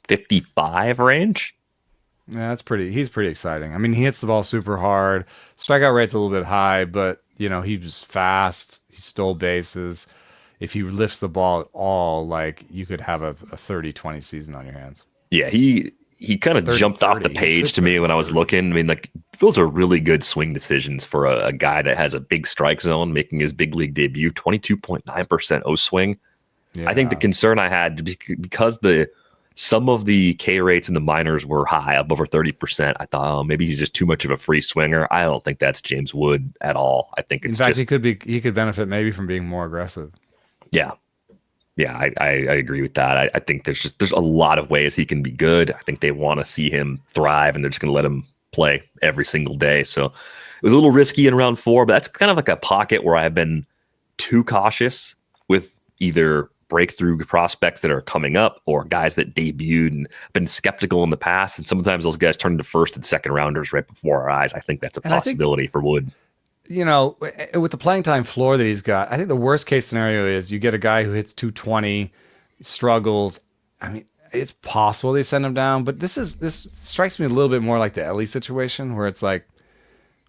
[SPEAKER 1] 55 range.
[SPEAKER 2] Yeah, he's pretty exciting. I mean, he hits the ball super hard. Strikeout rate's a little bit high, but he was fast. He stole bases. If he lifts the ball at all, like, you could have a 30-20 season on your hands.
[SPEAKER 1] Yeah, he kind of jumped off the page to me when I was looking. I mean, like, those are really good swing decisions for a guy that has a big strike zone making his big league debut. 22.9% O swing. Yeah. I think the concern I had, because some of the K rates in the minors were high, up over 30%. I thought, maybe he's just too much of a free swinger. I don't think that's James Wood at all. I think it's, in fact,
[SPEAKER 2] he could benefit maybe from being more aggressive.
[SPEAKER 1] Yeah, I agree with that. I think there's a lot of ways he can be good. I think they want to see him thrive, and they're just going to let him play every single day. So it was a little risky in round 4, but that's kind of like a pocket where I've been too cautious with either breakthrough prospects that are coming up, or guys that debuted and been skeptical in the past. And sometimes those guys turn into first and second rounders right before our eyes. I think that's a possibility for Wood.
[SPEAKER 2] You know, with the playing time floor that he's got, I think the worst case scenario is you get a guy who hits 220, struggles. I mean, it's possible they send him down, but this strikes me a little bit more like the Ellie situation, where it's like,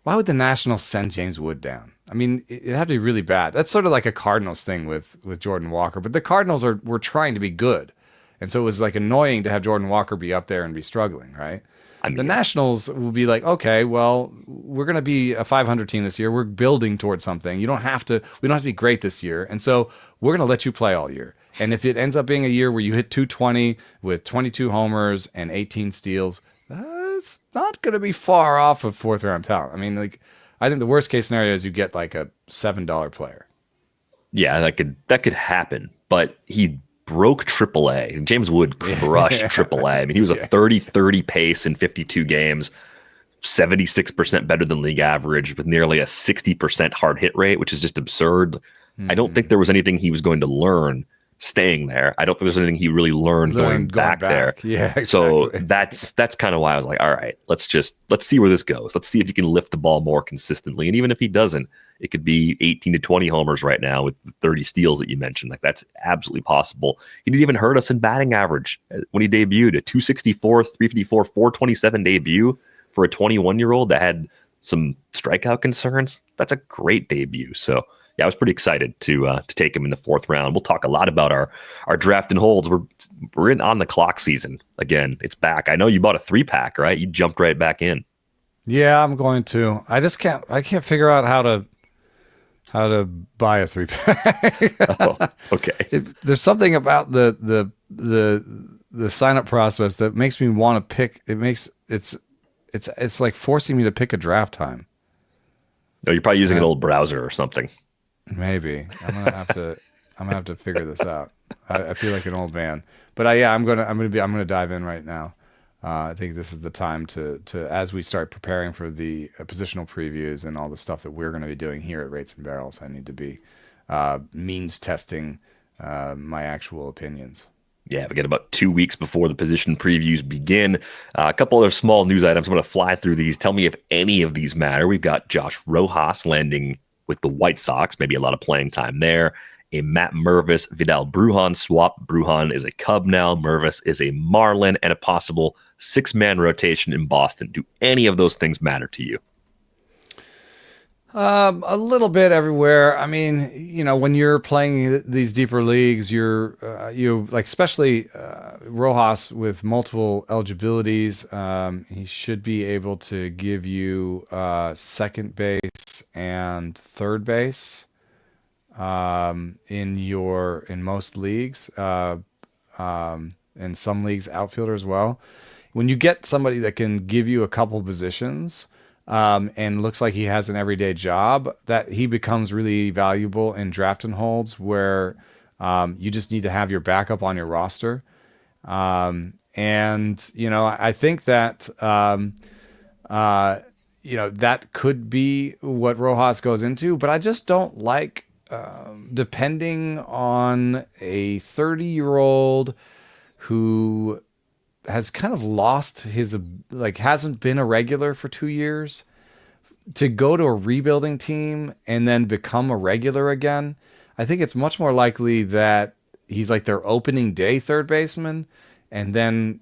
[SPEAKER 2] why would the Nationals send James Wood down? I mean, it'd have to be really bad. That's sort of like a Cardinals thing with Jordan Walker, but the Cardinals were trying to be good. And so it was like annoying to have Jordan Walker be up there and be struggling, right? I mean, the Nationals will be like, okay, well, we're going to be a 500 team this year. We're building towards something. We don't have to be great this year. And so we're going to let you play all year. And if it ends up being a year where you hit 220 with 22 homers and 18 steals, that's not going to be far off of fourth round talent. I mean, like, I think the worst case scenario is you get like a $7 player.
[SPEAKER 1] Yeah, that could happen, but he broke AAA. James Wood crushed AAA. I mean, he was a 30-30 pace in 52 games, 76% better than league average, with nearly a 60% hard hit rate, which is just absurd. I don't think there was anything he was going to learn staying there. I don't think there's anything he really learned going back there.
[SPEAKER 2] Yeah, exactly.
[SPEAKER 1] So that's kind of why I was like, all right, let's see where this goes. Let's see if he can lift the ball more consistently. And even if he doesn't, it could be 18 to 20 homers right now with the 30 steals that you mentioned. Like, that's absolutely possible. He didn't even hurt us in batting average when he debuted. A 264, 354, 427 debut for a 21-year-old that had some strikeout concerns. That's a great debut. So yeah, I was pretty excited to take him in the fourth round. We'll talk a lot about our draft and holds. We're in on the clock season again. It's back. I know you bought a 3-pack, right? You jumped right back in.
[SPEAKER 2] Yeah, I'm going to. I can't figure out how to buy a 3-pack.
[SPEAKER 1] Oh, okay.
[SPEAKER 2] There's something about the sign up process that makes me want to pick. It's like forcing me to pick a draft time.
[SPEAKER 1] No, you're probably using an old browser or something.
[SPEAKER 2] Maybe I'm gonna have to figure this out. I feel like an old man, but I'm gonna dive in right now. I think this is the time to as we start preparing for the positional previews and all the stuff that we're going to be doing here at Rates and Barrels. I need to be means testing my actual opinions.
[SPEAKER 1] Yeah, we get about 2 weeks before the position previews begin. A couple other small news items. I'm going to fly through these. Tell me if any of these matter. We've got Josh Rojas landing with the White Sox. Maybe a lot of playing time there. A Matt Mervis-Brujan swap. Brujan is a Cub now. Mervis is a Marlin, and a possible 6-man rotation in Boston. Do any of those things matter to you?
[SPEAKER 2] A little bit everywhere. I mean, you know, when you're playing these deeper leagues, you like, especially Rojas with multiple eligibilities. He should be able to give you second base and third base in most leagues, in some leagues outfielder as well. When you get somebody that can give you a couple positions, and looks like he has an everyday job, that he becomes really valuable in draft and holds, where you just need to have your backup on your roster. And, you know, I think that, you know, that could be what Rojas goes into, but I just don't like depending on a 30-year-old who has kind of lost his, like, hasn't been a regular for 2 years, to go to a rebuilding team and then become a regular again. I think it's much more likely that he's like their opening day third baseman, and then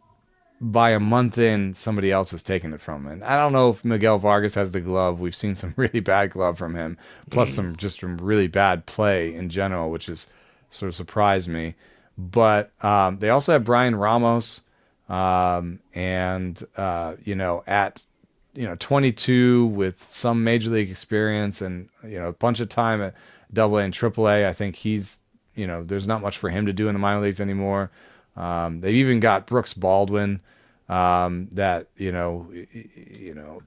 [SPEAKER 2] by a month in, somebody else has taken it from him. And I don't know if Miguel Vargas has the glove. We've seen some really bad glove from him, plus some really bad play in general, which has sort of surprised me. But they also have Brian Ramos, you know, at, you know, 22 with some major league experience and, you know, a bunch of time at AA and AAA. I think he's, you know, there's not much for him to do in the minor leagues anymore. They've even got Brooks Baldwin, that, you know,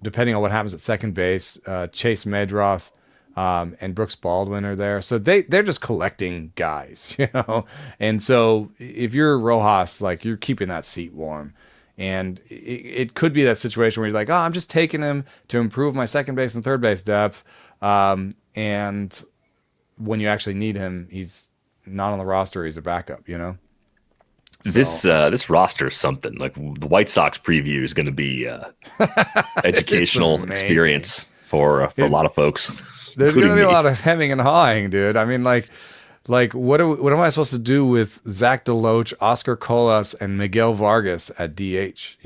[SPEAKER 2] depending on what happens at second base, Chase Medroth, and Brooks Baldwin are there. So they're just collecting guys, you know? And so if you're Rojas, like, you're keeping that seat warm. And it could be that situation where you're like, oh, I'm just taking him to improve my second base and third base depth. And when you actually need him, he's not on the roster, he's a backup,
[SPEAKER 1] This roster is something. Like the White Sox preview is going to be educational experience for a lot of folks.
[SPEAKER 2] There's going to be a lot of hemming and hawing, dude. I mean, like what am I supposed to do with Zach DeLoach, Oscar Colas, and Miguel Vargas at DH?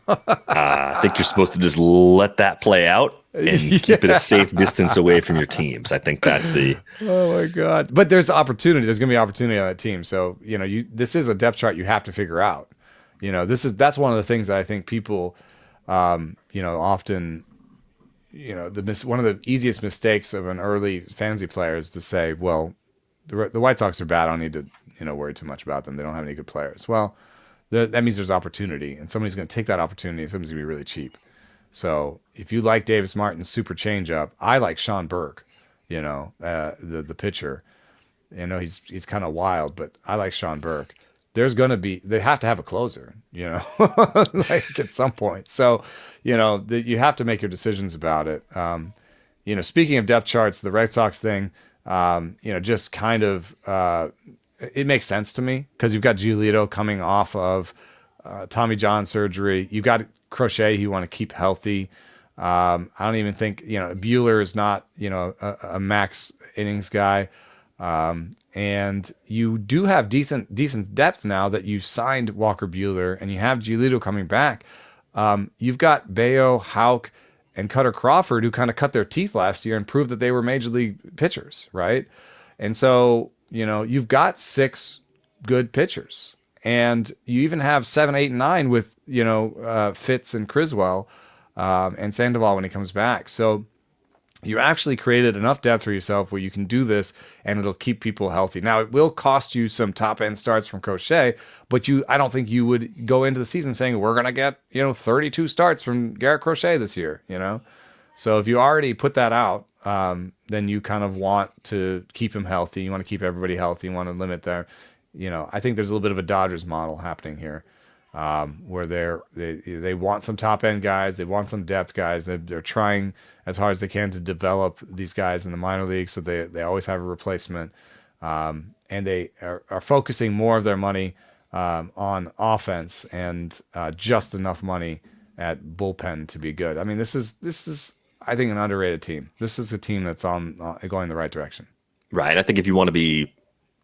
[SPEAKER 1] I think you're supposed to just let that play out and keep it a safe distance away from your teams. I think that's the.
[SPEAKER 2] Oh my God! But there's opportunity. There's going to be opportunity on that team. So this is a depth chart you have to figure out. That's one of the things that I think people, often. One of the easiest mistakes of an early fantasy player is to say, well, the White Sox are bad. I don't need to, worry too much about them. They don't have any good players. Well, that means there's opportunity, and somebody's going to take that opportunity, and somebody's going to be really cheap. So if you like Davis Martin's super changeup, I like Sean Burke, the pitcher. He's kind of wild, but I like Sean Burke. They have to have a closer, like at some point. So, you have to make your decisions about it. Speaking of depth charts, the Red Sox thing, just kind of, it makes sense to me because you've got Giolito coming off of Tommy John surgery. You got Crochet who you want to keep healthy. I don't even think, Buehler is not, a max innings guy. And you do have decent depth now that you've signed Walker Buehler and you have Giolito coming back. You've got Bayo, Houck, and Cutter Crawford who kind of cut their teeth last year and proved that they were major league pitchers, right? And so, you've got 6 good pitchers. And you even have 7, 8, and 9 with, Fitz and Criswell and Sandoval when he comes back. So you actually created enough depth for yourself where you can do this and it'll keep people healthy. Now, it will cost you some top-end starts from Crochet, but I don't think you would go into the season saying, we're going to get, 32 starts from Garrett Crochet this year, So if you already put that out, then you kind of want to keep him healthy. You want to keep everybody healthy. You want to limit their, I think there's a little bit of a Dodgers model happening here. Where they want some top end guys, they want some depth guys. They're trying as hard as they can to develop these guys in the minor leagues, so they always have a replacement. And they are focusing more of their money on offense and just enough money at bullpen to be good. I mean, this is I think an underrated team. This is a team that's going in the right direction.
[SPEAKER 1] Right. I think if you want to be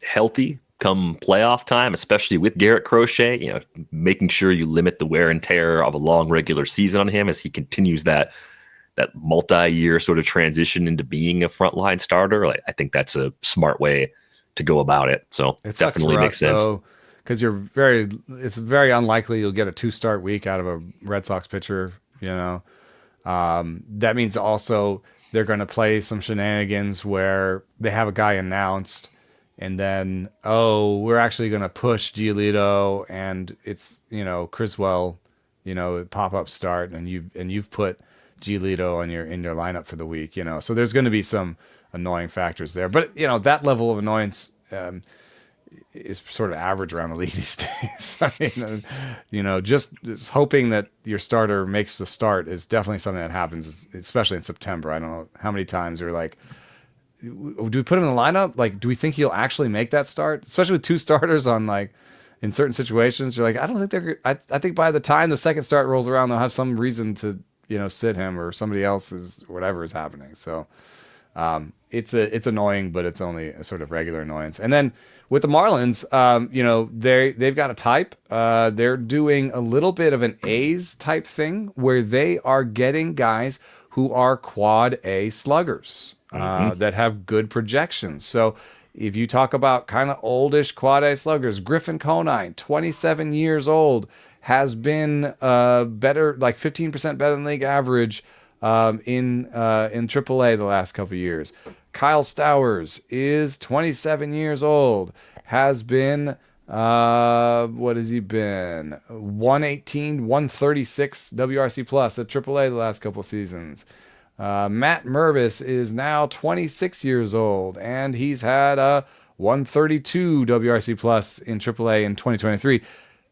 [SPEAKER 1] healthy come playoff time, especially with Garrett Crochet, making sure you limit the wear and tear of a long regular season on him as he continues that multi-year sort of transition into being a frontline starter. I think that's a smart way to go about it. So it definitely makes sense.
[SPEAKER 2] Because it's very unlikely you'll get a 2-start week out of a Red Sox pitcher. That means also they're going to play some shenanigans where they have a guy announced. And then, we're actually going to push Giolito, and it's Criswell, pop-up start, and you've put Giolito in your lineup for the week, So there's going to be some annoying factors there, but that level of annoyance is sort of average around the league these days. I mean, just hoping that your starter makes the start is definitely something that happens, especially in September. I don't know how many times we're like, do we put him in the lineup? Like, do we think he'll actually make that start? Especially with 2 starters on in certain situations, you're like, I don't think I think by the time the second start rolls around, they'll have some reason to, sit him or somebody else's, whatever is happening. So, it's annoying, but it's only a sort of regular annoyance. And then with the Marlins, they've got a type. They're doing a little bit of an A's type thing where they are getting guys who are quad A sluggers. That have good projections. So if you talk about kind of oldish quad A sluggers, Griffin Conine, 27 years old, has been better, like 15% better than league average in AAA the last couple of years. Kyle Stowers is 27 years old, has been, what has he been? 118, 136 WRC plus at AAA the last couple of seasons. Matt Mervis is now 26 years old, and he's had a 132 WRC plus in AAA in 2023,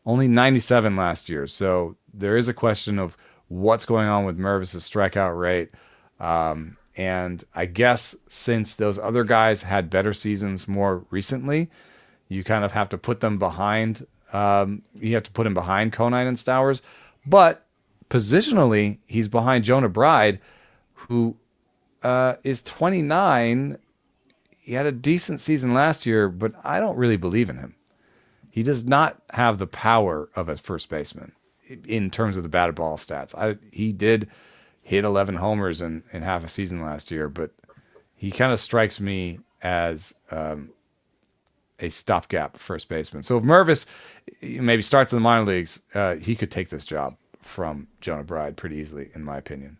[SPEAKER 2] only 97 last year. So there is a question of what's going on with Mervis's strikeout rate. And I guess since those other guys had better seasons more recently, you kind of have to put them behind. You have to put him behind Conine and Stowers. But positionally, he's behind Jonah Bride, who is 29. He had a decent season last year, but I don't really believe in him. He does not have the power of a first baseman in terms of the batted ball stats. He did hit 11 homers in half a season last year, but he kind of strikes me as a stopgap first baseman. So if Mervis maybe starts in the minor leagues, he could take this job from Jonah Bride pretty easily, in my opinion.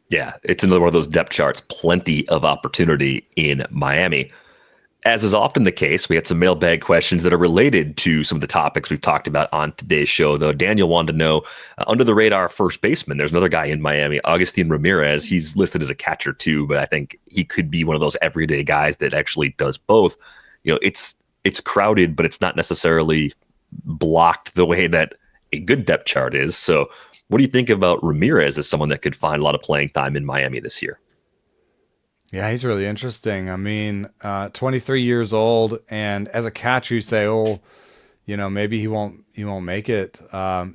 [SPEAKER 1] Yeah, it's another one of those depth charts. Plenty of opportunity in Miami. As is often the case, we had some mailbag questions that are related to some of the topics we've talked about on today's show, though. Daniel wanted to know, under the radar first baseman, there's another guy in Miami, Agustin Ramirez. He's listed as a catcher too, but I think he could be one of those everyday guys that actually does both. You know, it's crowded, but it's not necessarily blocked the way that a good depth chart is. So what do you think about Ramirez as someone that could find a lot of playing time in Miami this year?
[SPEAKER 2] Yeah, he's really interesting. I mean, 23 years old, and as a catcher, you say, oh, you know, maybe he won't make it.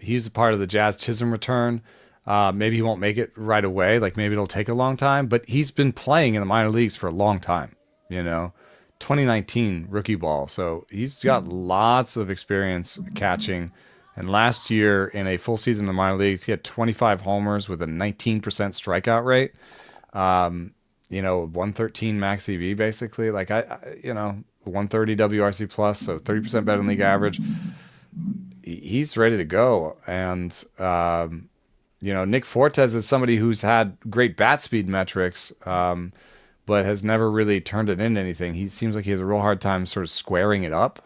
[SPEAKER 2] He's a part of the Jazz Chisholm return. Maybe he won't make it right away. Like maybe it'll take a long time, but he's been playing in the minor leagues for a long time, you know, 2019 rookie ball. So he's got lots of experience catching. And last year in a full season in the minor leagues, he had 25 homers with a 19% strikeout rate. 113 max EV basically. Like 130 WRC plus, so 30% better than league average. He's ready to go. And Nick Fortes is somebody who's had great bat speed metrics, but has never really turned it into anything. He seems like he has a real hard time sort of squaring it up.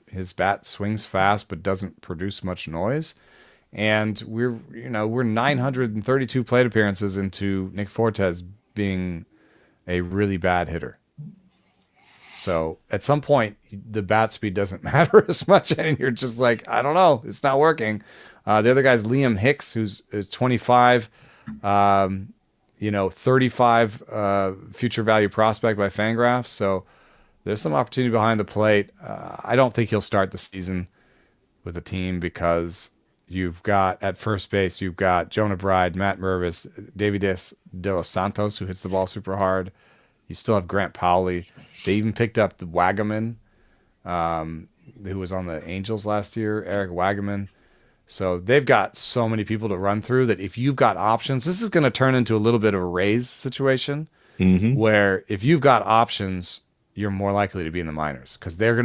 [SPEAKER 2] His bat swings fast, but doesn't produce much noise. And we're 932 plate appearances into Nick Fortes being a really bad hitter. So at some point, the bat speed doesn't matter as much, and you're just like, I don't know, it's not working. The other guy's Liam Hicks, who's 25, 35 future value prospect by Fangraphs. So there's some opportunity behind the plate. I don't think he'll start the season with a team because you've got at first base, you've got Jonah Bride, Matt Mervis, David De Los Santos, who hits the ball super hard. You still have Grant Powley. They even picked up the Wagaman, who was on the Angels last year, Eric Wagaman. So they've got so many people to run through that if you've got options, this is going to turn into a little bit of a Rays situation where if you've got options, you're more likely to be in the minors because they're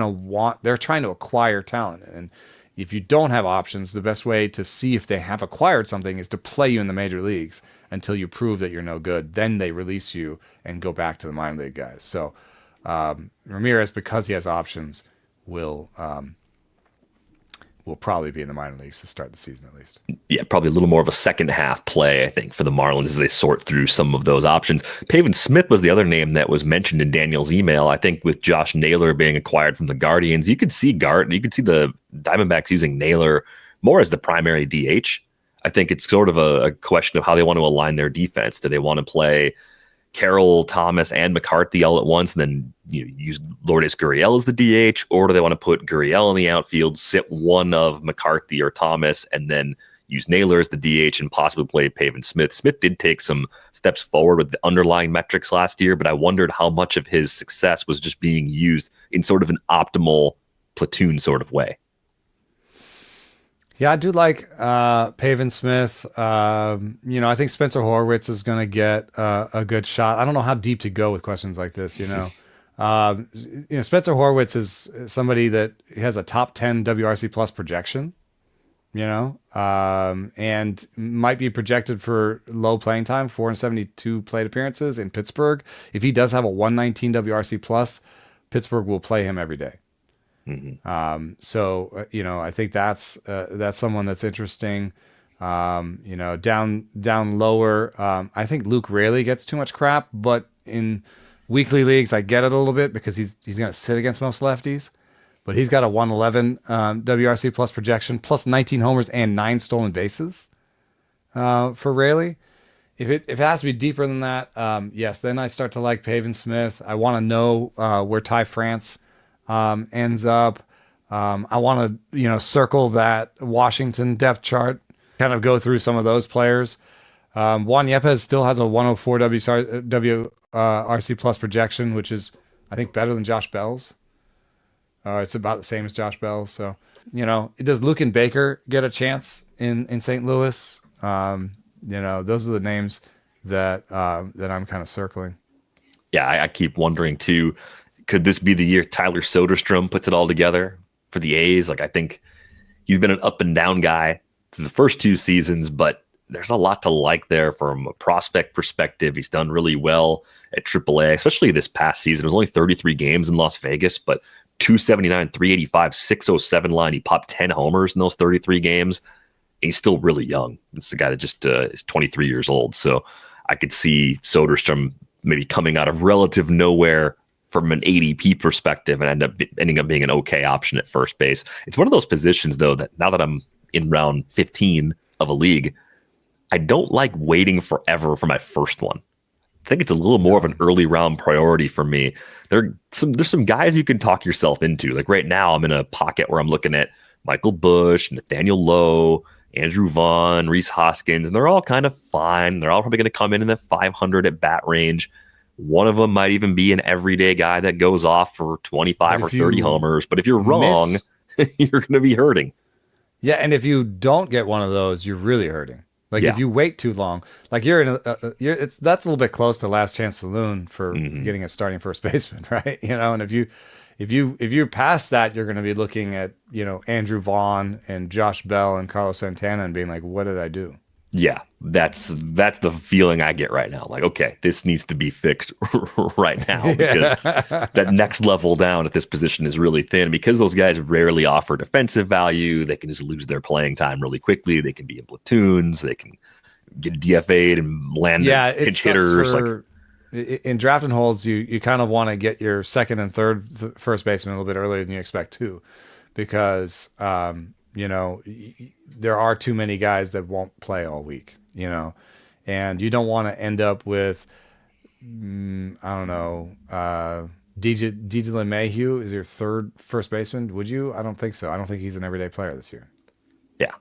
[SPEAKER 2] trying to acquire talent. And if you don't have options, the best way to see if they have acquired something is to play you in the major leagues until you prove that you're no good. Then they release you and go back to the minor league guys. So Ramirez, because he has options, will probably be in the minor leagues to start the season at least. Yeah,
[SPEAKER 1] probably a little more of a second half play, I think, for the Marlins as they sort through some of those options. Pavin Smith was the other name that was mentioned in Daniel's email. I think with Josh Naylor being acquired from the Guardians, you could see the Diamondbacks using Naylor more as the primary DH. I think it's sort of a question of how they want to align their defense. Do they want to play Carroll, Thomas, and McCarthy all at once, and then use Lourdes Gurriel as the DH, or do they want to put Gurriel in the outfield, sit one of McCarthy or Thomas, and then use Naylor as the DH and possibly play Pavin Smith? Smith did take some steps forward with the underlying metrics last year, but I wondered how much of his success was just being used in sort of an optimal platoon sort of way.
[SPEAKER 2] Yeah, I do like Pavin Smith. I think Spencer Horwitz is going to get a good shot. I don't know how deep to go with questions like this. Spencer Horwitz is somebody that has a top 10 WRC plus projection. And might be projected for low playing time, 472 plate appearances in Pittsburgh. If he does have a 119 WRC plus, Pittsburgh will play him every day. I think that's someone that's interesting. Down lower, I think Luke Raley gets too much crap, but in weekly leagues, I get it a little bit because he's going to sit against most lefties. But he's got a 111 WRC plus projection, plus 19 homers and 9 stolen bases for Raley. If it has to be deeper than that, yes, then I start to like Pavin Smith. I want to know where Ty France ends up. I want to circle that Washington depth chart, kind of go through some of those players. Juan Yepes still has a 104 WRC plus projection, which is I think better than Josh Bell's. It's about the same as Josh Bell's. So does Luke and Baker get a chance in St. Louis? Those are the names that I'm kind of circling.
[SPEAKER 1] Yeah, I keep wondering too, could this be the year Tyler Soderstrom puts it all together for the A's? Like, I think he's been an up and down guy to the first 2 seasons, but there's a lot to like there from a prospect perspective. He's done really well at AAA, especially this past season. It was only 33 games in Las Vegas, but 279, 385, 607 line. He popped 10 homers in those 33 games. He's still really young. It's the guy that just is 23 years old. So I could see Soderstrom maybe coming out of relative nowhere from an ADP perspective and ending up being an okay option at first base. It's one of those positions, though, that now that I'm in round 15 of a league, I don't like waiting forever for my first one. I think it's a little more of an early round priority for me. There's some guys you can talk yourself into. Like right now, I'm in a pocket where I'm looking at Michael Busch, Nathaniel Lowe, Andrew Vaughn, Rhys Hoskins, and they're all kind of fine. They're all probably going to come in the 500 at bat range. One of them might even be an everyday guy that goes off for 25 or 30 homers. But if you're wrong, you're going to be hurting.
[SPEAKER 2] Yeah, and if you don't get one of those, you're really hurting. Like if you wait too long, like you're in that's a little bit close to last chance saloon for getting a starting first baseman, right? And if you're past that, you're going to be looking at Andrew Vaughn and Josh Bell and Carlos Santana and being like, what did I do?
[SPEAKER 1] Yeah, that's the feeling I get right now. Like, okay, this needs to be fixed right now because that next level down at this position is really thin. Because those guys rarely offer defensive value, they can just lose their playing time really quickly. They can be in platoons. They can get DFA'd and land pinch hitters.
[SPEAKER 2] In draft and holds, you kind of want to get your second and third first baseman a little bit earlier than you expect too, because there are too many guys that won't play all week, and you don't want to end up with, DJ LeMahieu is your third first baseman. Would you? I don't think so. I don't think he's an everyday player this year.
[SPEAKER 1] Yeah.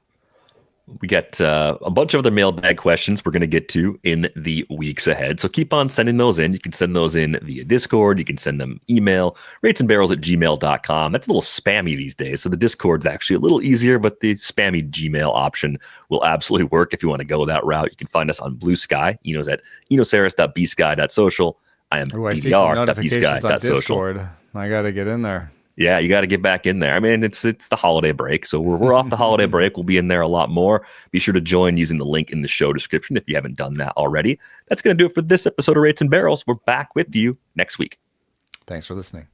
[SPEAKER 1] We got a bunch of other mailbag questions we're going to get to in the weeks ahead. So keep on sending those in. You can send those in via Discord. You can send them email, ratesandbarrels@gmail.com. That's a little spammy these days. So the Discord's actually a little easier, but the spammy Gmail option will absolutely work if you want to go that route. You can find us on Bluesky. Eno's at enosaris.bsky.social. I am DVR.bsky.social.
[SPEAKER 2] I got to get in there.
[SPEAKER 1] Yeah, you got to get back in there. I mean, it's the holiday break, so we're off the holiday break. We'll be in there a lot more. Be sure to join using the link in the show description if you haven't done that already. That's going to do it for this episode of Rates and Barrels. We're back with you next week.
[SPEAKER 2] Thanks for listening.